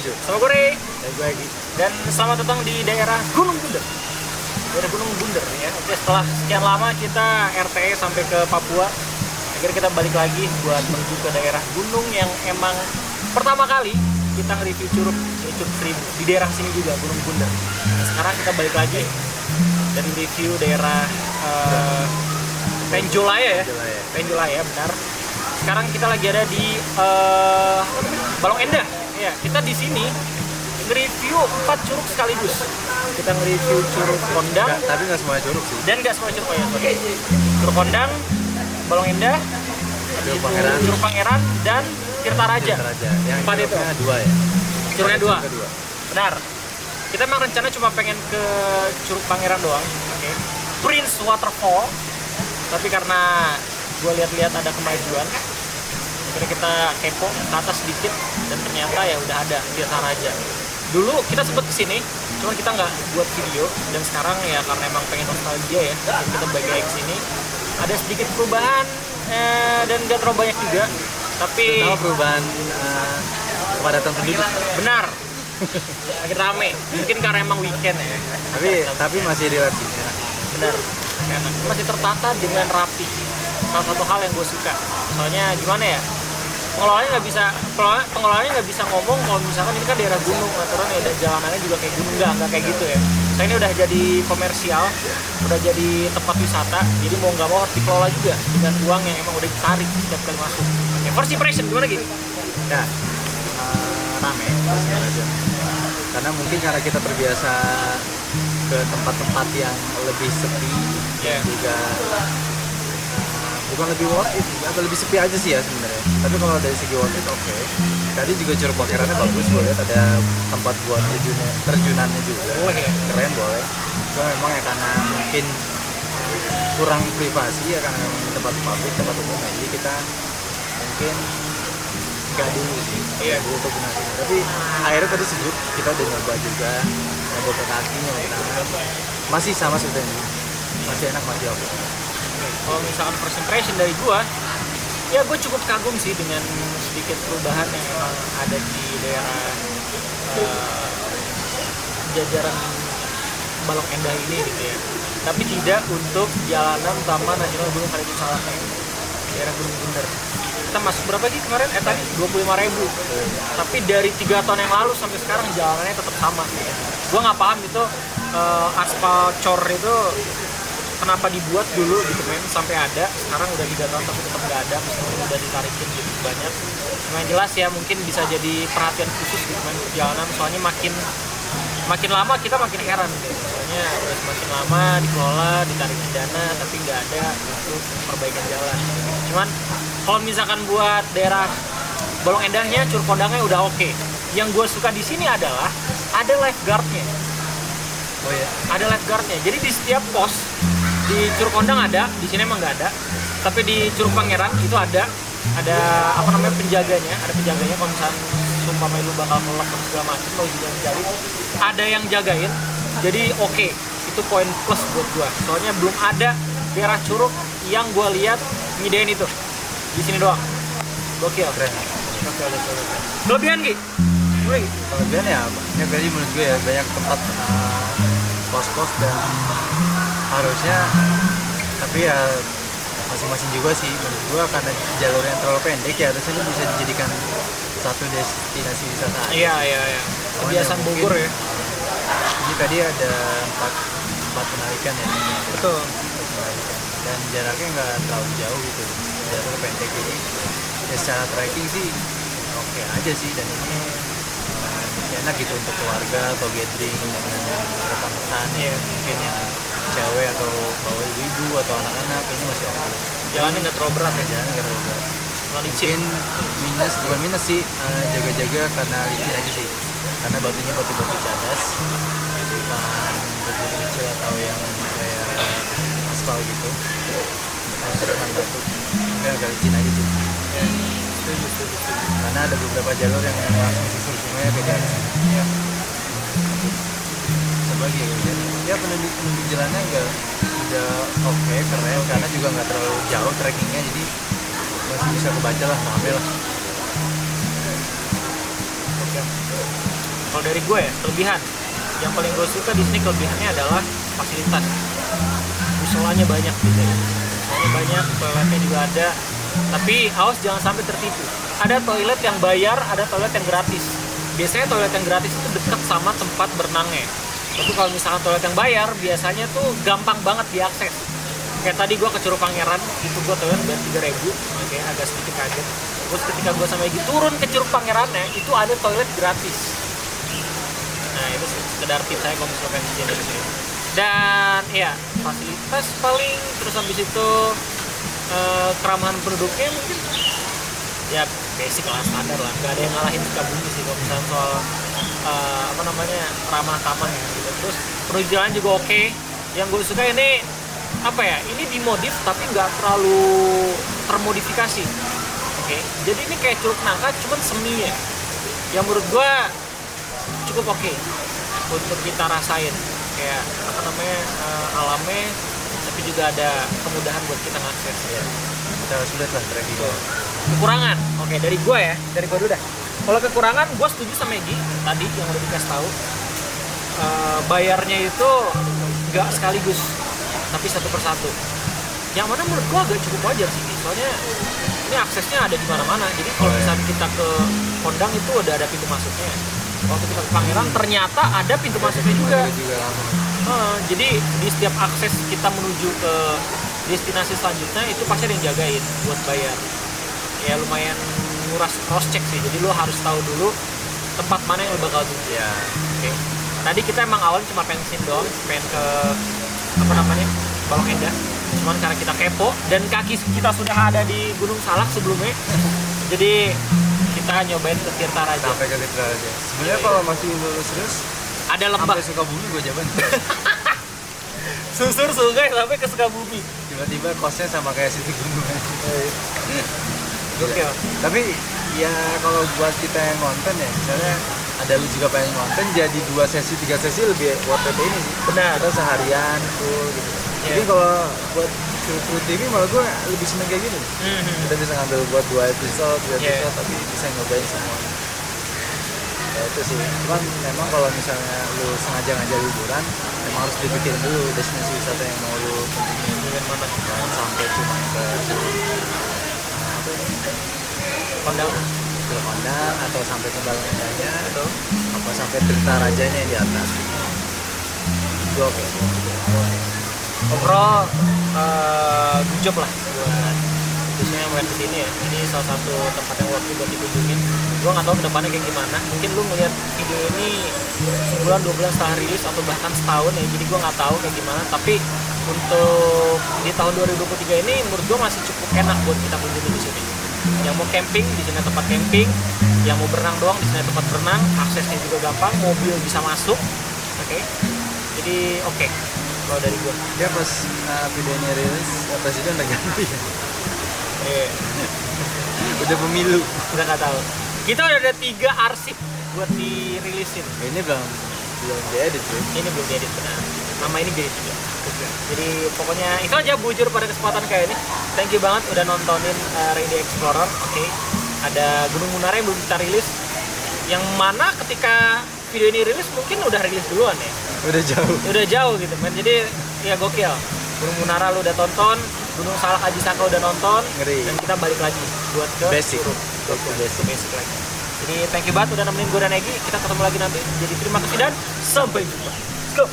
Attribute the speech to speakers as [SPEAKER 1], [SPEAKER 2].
[SPEAKER 1] Yusuf.
[SPEAKER 2] Sama gue Rey.
[SPEAKER 1] Dan gue Egi.
[SPEAKER 2] Dan selamat datang di daerah Gunung Bunder. Daerah Gunung Bunder ya. Oke, setelah sekian lama kita RTE sampai ke Papua, akhirnya kita balik lagi buat menuju ke daerah gunung yang emang pertama kali kita nge-review Curug Seribu di daerah sini juga, Gunung Bunder. Nah, sekarang kita balik lagi dan review daerah Penjolaya ya. Penjolaya, benar. Sekarang kita lagi ada di Balong Endah. Ya, kita di sini nge-review 4 curug sekaligus. Kita nge-review Curug Kondang.
[SPEAKER 1] Tapi nggak semua curug sih.
[SPEAKER 2] Dan nggak semua curug ya, sorry. Curug Kondang, Balong Endah, Curug Pangeran, dan Tirta Raja.
[SPEAKER 1] Yang
[SPEAKER 2] 4 itu.
[SPEAKER 1] Dua ya.
[SPEAKER 2] Curugnya 2. Benar. Kita emang rencana cuma pengen ke Curug Pangeran doang. Oke. Prince Waterfall. Tapi karena gue lihat-lihat ada kemajuan, akhirnya kita kepo ke atas sedikit dan ternyata ya udah ada Tirta Raja. Dulu kita sempet kesini, cuma kita nggak buat video, dan sekarang ya karena emang pengen nostalgia ya, jadi kita balik lagi kesini. Ada sedikit perubahan dan nggak terlalu banyak juga, tapi
[SPEAKER 1] Tahu perubahan kepadatan penduduk.
[SPEAKER 2] benar makin rame. Mungkin karena emang weekend ya.
[SPEAKER 1] Tapi masih relatif enak.
[SPEAKER 2] Benar, enak. Masih tertata dengan rapi. Salah satu hal yang gue suka. Soalnya gimana ya? Pengelolanya nggak bisa ngomong kalau misalkan ini kan daerah gunung, aturan ya, dan jalanannya juga kayak gunung, nggak kayak gitu ya. Saya ini udah jadi komersial, udah jadi tempat wisata, jadi mau nggak mau harus dikelola juga dengan uang yang emang udah ditarik setiap kali masuk. Ya, first impression gimana gitu?
[SPEAKER 1] Ya, rame. Karena mungkin karena kita terbiasa ke tempat-tempat yang lebih sepi,
[SPEAKER 2] Yeah.
[SPEAKER 1] juga bukan lebih worth it, atau lebih sepi aja sih ya sebenarnya. Tapi kalau dari segi worth it, oke. Tadi juga Curug Pangerannya bagus, gue lihat ada tempat buat terjunannya juga.
[SPEAKER 2] Boleh ya?
[SPEAKER 1] Keren, boleh. Cuma memang ya karena mungkin kurang privasi ya, karena memang tempat publik, tempat umum ya. Jadi kita mungkin nggak dulu sih,
[SPEAKER 2] Iya.
[SPEAKER 1] dulu untuk guna sini. Tapi akhirnya tadi sejuk, kita udah nyoba juga, nyoba ke kaki, nyoba ke tangan. Masih sama sebenarnya, masih enak, masih oke.
[SPEAKER 2] Kalau misalkan first impression dari gua, ya gue cukup kagum sih dengan sedikit perubahan yang memang ada di daerah jajaran Balong Endah ini gitu ya. Tapi tidak untuk jalanan Taman Nasional Gunung Halimun Salak, daerah Gunung Bunder. Kita masuk berapa sih kemarin? Tadi 25.000. Tapi dari 3 tahun yang lalu sampai sekarang jalanannya tetap sama. Gua nggak paham itu aspal cor itu kenapa dibuat dulu gitu men, sampai ada, sekarang udah 3 tahun tapi tetap nggak ada, meskipun udah ditarikin gitu banyak. Cuma yang jelas ya mungkin bisa jadi perhatian khusus gitu men perjalanan, soalnya makin lama kita makin heran gitu. Soalnya udah semakin lama dikelola, ditarikin dana tapi nggak ada untuk perbaikan jalan. Cuman kalau misalkan buat daerah Balong Endahnya, Curug Kondangnya udah oke. Yang gue suka di sini adalah ada lifeguardnya.
[SPEAKER 1] Oh ya,
[SPEAKER 2] Ada lifeguardnya. Jadi di setiap pos di Curug Kondang ada, di sini emang nggak ada. Tapi di Curug Pangeran itu ada apa namanya penjaganya, ada penjaganya kalau misalnya sumpah lu bakal ngelak dan segala macam, lo juga menjadi ada yang jagain. Jadi oke, itu poin plus buat gua. Soalnya belum ada daerah curug yang gua lihat nyediain itu. Di sini doang. Gokil.
[SPEAKER 1] keren.
[SPEAKER 2] Kelebihan Ki?
[SPEAKER 1] Kelebihan ya dari menurut gue ya banyak tempat kos-kos, dan harusnya, tapi ya masing-masing juga sih menurut gue, karena jalur yang terlalu pendek ya harusnya itu bisa dijadikan satu destinasi wisata.
[SPEAKER 2] Iya. Kebiasaan Bogor ya.
[SPEAKER 1] Ini tadi ada empat penarikan ya.
[SPEAKER 2] Betul.
[SPEAKER 1] Dan jaraknya nggak terlalu jauh gitu, jalur pendek, jadi ya secara trekking sih oke aja sih, dan ini enak gitu untuk keluarga atau gathering dengan rekan-rekan ya, mungkin yang cewek atau bawa ibu atau anak-anak, ini masih oke.
[SPEAKER 2] Jalannya nggak terlalu berat ya.
[SPEAKER 1] Jalan nggak terlalu berat.
[SPEAKER 2] Licin.
[SPEAKER 1] Mungkin bukan minus sih, jaga-jaga karena licin aja sih, karena batunya batu-batu cadas, bukan batu kecil atau yang kayak aspal gitu, bukan batu, mungkin agak licin aja sih. Setuju. Karena ada beberapa jalur yang langsung susur sungai beda. Ya. Sebagai ya penunjuk jalannya udah oke, keren, karena juga nggak terlalu jauh trekkingnya, jadi masih bisa kebaca lah, rame lah.
[SPEAKER 2] Oke. Kalau dari gue ya, kelebihan yang paling gue suka di sini kelebihannya adalah fasilitas. Musolanya banyak gitu ya. Musolanya banyak, toiletnya juga ada. Tapi awas jangan sampai tertipu. Ada toilet yang bayar, ada toilet yang gratis. Biasanya toilet yang gratis itu dekat sama tempat berenangnya. Tapi kalau misalkan toilet yang bayar, biasanya tuh gampang banget diakses. Kayak tadi gue ke Curug Pangeran, itu gue toilet bayar 3.000, oke, agak sedikit kaget. Terus ketika gue sama Egy turun ke Curug Pangerannya, itu ada toilet gratis. Nah itu sekedar tips saya kalau misalkan di sini. Dan ya fasilitas paling, terus habis itu keramahan penduduknya mungkin ya basic lah, standar lah, nggak ada yang ngalahin Sukabumi sih kalau misalnya soal ramah tamah ya gitu. Terus penunjukan juga oke. Yang gue suka ini apa ya, ini dimodif tapi nggak terlalu termodifikasi, oke. Jadi ini kayak Curug Nangka cuman semi ya, yang menurut gue cukup oke untuk kita rasain, kayak alamnya, tapi juga ada kemudahan buat kita ngakses ya.
[SPEAKER 1] Kita harus lihat lah traffic.
[SPEAKER 2] Kekurangan, oke, dari gue ya, dari gue dulu dah. Kalau kekurangan, gue setuju sama Egy tadi yang udah dikasih tahu. Bayarnya itu nggak sekaligus, tapi satu persatu. Yang mana menurut gue agak cukup wajar sih, soalnya ini aksesnya ada di mana-mana. Jadi kalau misalnya kita ke Kondang itu udah ada pintu masuknya. Waktu kita ke Pangeran ternyata ada pintu masuknya juga. Jadi di setiap akses kita menuju ke destinasi selanjutnya itu pasti ada yang jagain buat bayar. Ya lumayan nguras cross check sih. Jadi lo harus tahu dulu tempat mana yang lo bakal tuju.
[SPEAKER 1] Ya.
[SPEAKER 2] Oke. Tadi kita emang awalnya cuma pengen sini doang, pengen ke Balong Endah. Cuman karena kita kepo dan kaki kita sudah ada di Gunung Salak sebelumnya. Jadi kita nyobain ke Tirta Raja.
[SPEAKER 1] Sampai ke Tirta Raja. Sebenarnya kalau masih lurus terus
[SPEAKER 2] ada lembah.
[SPEAKER 1] sampai Sukabumi gue jaban.
[SPEAKER 2] Susur sungai sampai ke Sukabumi.
[SPEAKER 1] Tiba-tiba kosnya sama kayak situ gunung.
[SPEAKER 2] Oke.
[SPEAKER 1] Tapi ya kalau buat kita yang nonton ya, misalnya ada lu juga pengen nonton, jadi 2 sesi 3 sesi lebih worth it ini sih.
[SPEAKER 2] Benar.
[SPEAKER 1] Kita seharian full gitu.
[SPEAKER 2] Yeah.
[SPEAKER 1] Jadi kalau buat True TV malah gue lebih seneng kayak gini. Kita bisa ngambil buat 2 episode, 3 episode, tapi bisa nyobain semua. Ya itu sih. Cuman memang kalau misalnya lu sengaja ngajak liburan, memang harus dibikin dulu destinasi wisata yang mau lu kunjungin.
[SPEAKER 2] Mana?
[SPEAKER 1] Jangan sampai cuma ke
[SPEAKER 2] Kondang.
[SPEAKER 1] ke Kondang atau sampai ke Balong Endahnya atau apa sampai Tirta Rajanya di atas. Itu oke.
[SPEAKER 2] Overall good job lah buat khususnya yang kesini ya. Ini salah satu tempat yang worth it buat dikunjungin. Gue nggak tahu kedepannya kayak gimana. Mungkin lu ngeliat video ini sebulan 2 bulan setelah rilis atau bahkan setahun ya. Jadi gue nggak tahu kayak gimana. Tapi untuk di tahun 2023 ini menurut gue masih cukup enak buat kita kunjungi di sini. Yang mau camping di sini tempat camping, yang mau berenang doang di sini tempat berenang, aksesnya juga gampang, mobil bisa masuk, oke. Jadi oke. Kalau dari gue.
[SPEAKER 1] Dia pas videonya rilis, presiden udah ganti ya. Udah pemilu.
[SPEAKER 2] Udah nggak tahu. Kita udah ada 3 arsip buat dirilisin.
[SPEAKER 1] Ini belum diedit sih.
[SPEAKER 2] Ini belum diedit benar. Nama ini jadi juga. Jadi pokoknya itu aja bujur pada kesempatan kayak ini. Thank you banget udah nontonin Radio Explorer. Oke. Ada Gunung Munara yang belum kita rilis. Yang mana ketika video ini rilis mungkin udah rilis duluan ya. Udah jauh gitu man. Jadi ya gokil. Gunung Munara lu udah tonton, Gunung Salak Aji Saka udah nonton.
[SPEAKER 1] Ngeri.
[SPEAKER 2] Dan kita balik lagi buat ke
[SPEAKER 1] basic.
[SPEAKER 2] Basic lagi. Jadi thank you banget udah nemenin gue dan Egy. Kita ketemu lagi nanti. Jadi terima kasih dan sampai jumpa. Let's go.